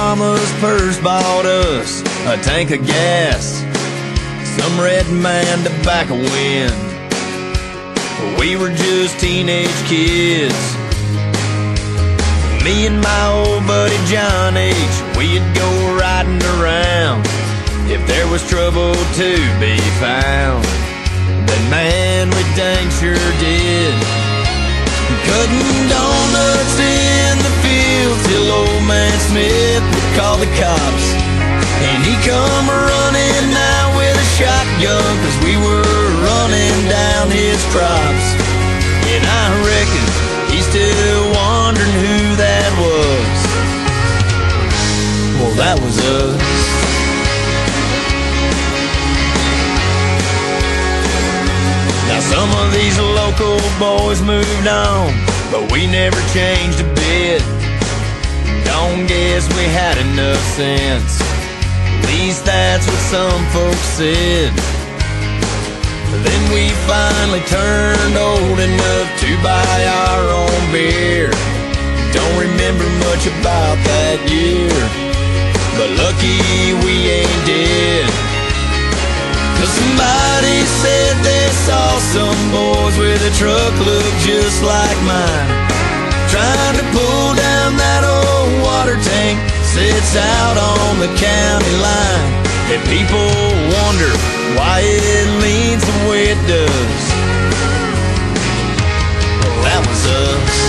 mama's purse bought us a tank of gas, some Red Man tobacco wind. We were just teenage kids. Me and my old buddy John H., we'd go riding around if there was trouble to be found. But man, we dang sure did. Cutting donuts in the field till old man Smith would call the cops, and he come running out with a shotgun, 'cause we were running down his crops. And I reckon he's still wondering who that was. Well, that was us. Now some of these local boys moved on, but we never changed a bit. Don't guess we had enough sense, at least that's what some folks said. Then we finally turned old enough to buy our own beer. Don't remember much about that year, but lucky we ain't dead. 'Cause somebody said they saw some boys with a truck look just like mine, trying to pull down that old water tank sits out on the county line. And people wonder why it leans the way it does. Well, that was us.